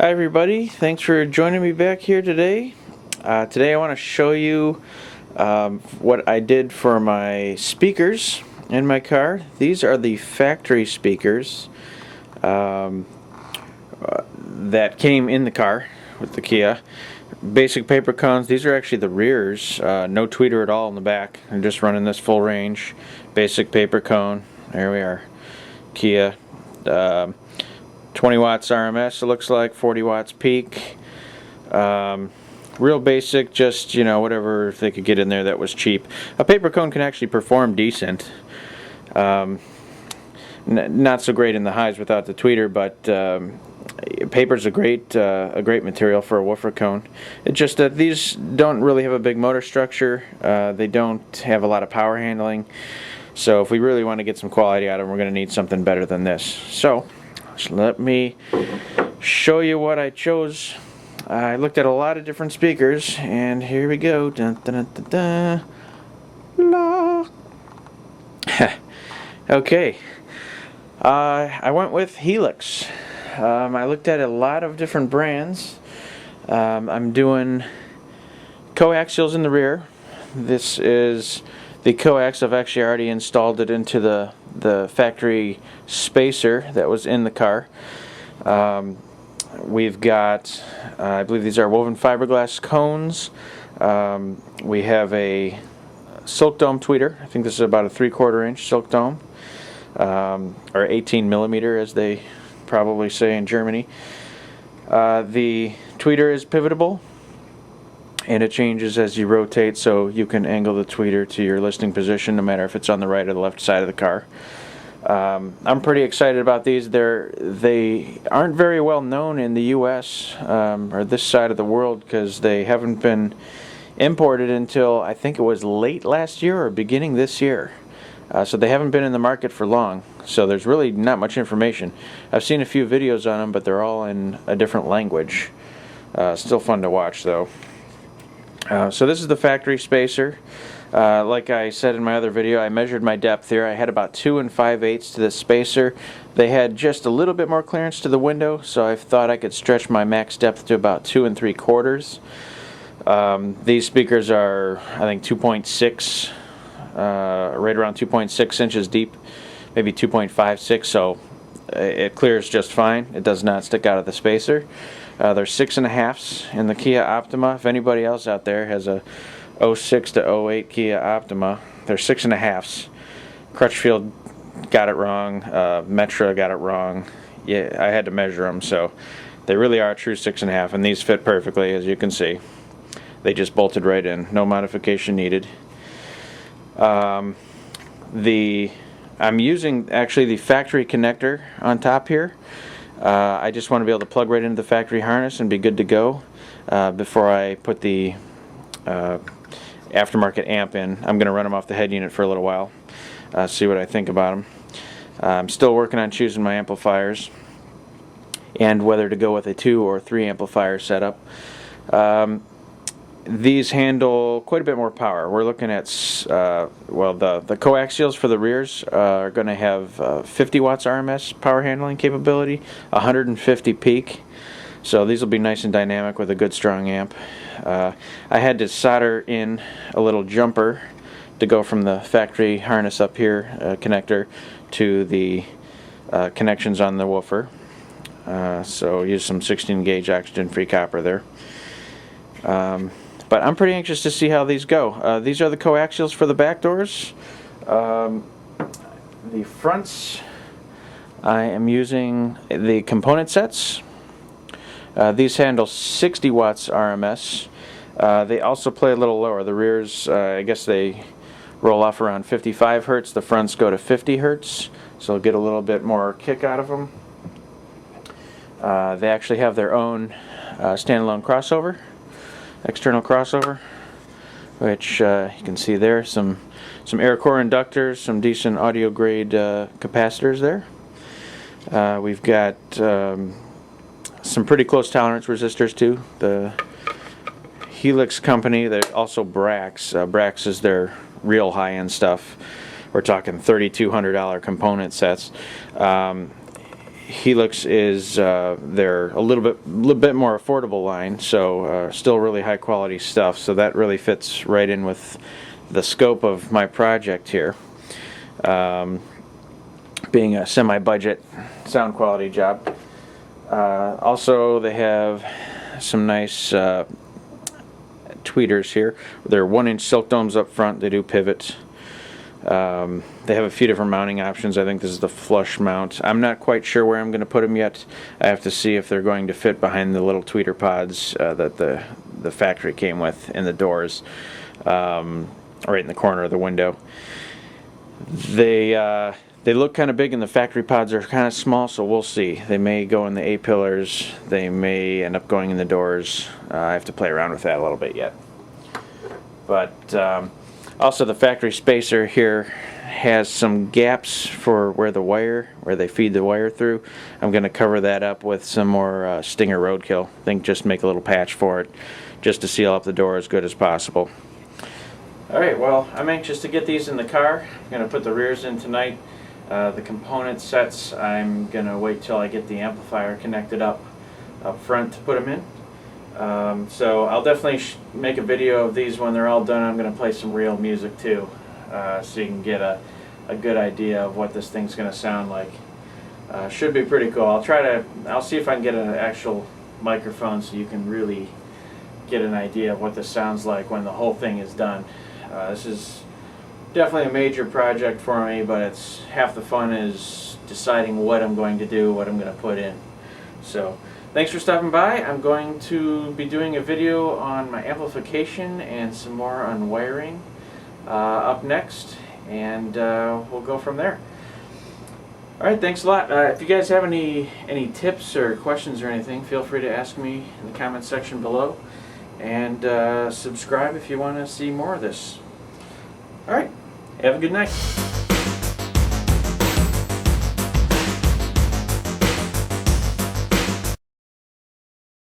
Hi everybody, thanks for joining me back here today. Today I want to show you what I did for my speakers in my car. These are the factory speakers that came in the car with the Kia. Basic paper cones. These are actually the rears, no tweeter at all in the back. I'm just running this full range. Basic paper cone. There we are. Kia. 20 watts RMS, it looks like, 40 watts peak. Real basic, just, you know, whatever they could get in there that was cheap. A paper cone can actually perform decent. Not so great in the highs without the tweeter, but paper's a great material for a woofer cone. It's just that these don't really have a big motor structure. They don't have a lot of power handling. So if we really want to get some quality out of them, we're going to need something better than this. So let me show you what I chose. I looked at a lot of different speakers, and here we go. Dun, dun, dun, dun, dun. La. Okay. I went with Helix. I looked at a lot of different brands. I'm doing coaxials in the rear. This is the coax. I've actually already installed it into the factory spacer that was in the car. We've got, I believe these are woven fiberglass cones. We have a silk dome tweeter. I think this is about a 3/4 inch silk dome, or 18 millimeter as they probably say in Germany. The tweeter is pivotable, and it changes as you rotate, so you can angle the tweeter to your listening position no matter if it's on the right or the left side of the car. I'm pretty excited about these. They aren't very well known in the US or this side of the world because they haven't been imported until I think it was late last year or beginning this year. So they haven't been in the market for long, so there's really not much information. I've seen a few videos on them, but they're all in a different language. Still fun to watch though. So this is the factory spacer. Like I said in my other video, I measured my depth here. I had about 2 5/8 to this spacer. They had just a little bit more clearance to the window, so I thought I could stretch my max depth to about 2 3/4. These speakers are, I think, 2.6, right around 2.6 inches deep, maybe 2.56, so it clears just fine. It does not stick out of the spacer. They're 6.5s in the Kia Optima. If anybody else out there has a 06 to 08 Kia Optima, they're 6.5s. Crutchfield got it wrong. Metra got it wrong. Yeah, I had to measure them, so they really are a true 6.5, and these fit perfectly, as you can see. They just bolted right in. No modification needed. I'm using actually the factory connector on top here. I just want to be able to plug right into the factory harness and be good to go before I put the aftermarket amp in. I'm going to run them off the head unit for a little while, see what I think about them. I'm still working on choosing my amplifiers and whether to go with a 2 or 3 amplifier setup. These handle quite a bit more power. We're looking at, well, the coaxials for the rears are going to have 50 watts RMS power handling capability, 150 peak. So these will be nice and dynamic with a good strong amp. I had to solder in a little jumper to go from the factory harness up here connector to the connections on the woofer. So use some 16 gauge oxygen free copper there. But I'm pretty anxious to see how these go. These are the coaxials for the back doors. The fronts, I am using the component sets. These handle 60 watts RMS. They also play a little lower. The rears, I guess they roll off around 55 hertz. The fronts go to 50 hertz, so get a little bit more kick out of them. They actually have their own standalone crossover, external crossover, which you can see there. Some air core inductors, some decent audio grade capacitors there. We've got some pretty close tolerance resistors too. The Helix company, that also Brax. Brax is their real high-end stuff. We're talking $3,200 component sets. Helix is they're a little bit more affordable line, so still really high quality stuff. So that really fits right in with the scope of my project here, being a semi-budget sound quality job. Also, they have some nice tweeters here. They're 1-inch silk domes up front. They do pivot. They have a few different mounting options. I think this is the flush mount. I'm not quite sure where I'm going to put them yet. I have to see if they're going to fit behind the little tweeter pods that the factory came with in the doors, right in the corner of the window. They look kind of big, and the factory pods are kind of small, so we'll see. They may go in the A-pillars. They may end up going in the doors. I have to play around with that a little bit yet. But also, the factory spacer here has some gaps for where they feed the wire through. I'm going to cover that up with some more Stinger Roadkill. I think just make a little patch for it, just to seal up the door as good as possible. Alright, well, I'm anxious to get these in the car. I'm going to put the rears in tonight. The component sets, I'm going to wait till I get the amplifier connected up front to put them in. So I'll definitely make a video of these when they're all done. I'm going to play some real music too, so you can get a good idea of what this thing's going to sound like. Should be pretty cool. I'll see if I can get an actual microphone so you can really get an idea of what this sounds like when the whole thing is done. This is definitely a major project for me, but it's half the fun is deciding what I'm going to do, what I'm going to put in. So thanks for stopping by. I'm going to be doing a video on my amplification and some more on wiring up next, and we'll go from there. Alright, thanks a lot. If you guys have any tips or questions or anything, feel free to ask me in the comment section below, and subscribe if you want to see more of this. Alright, have a good night.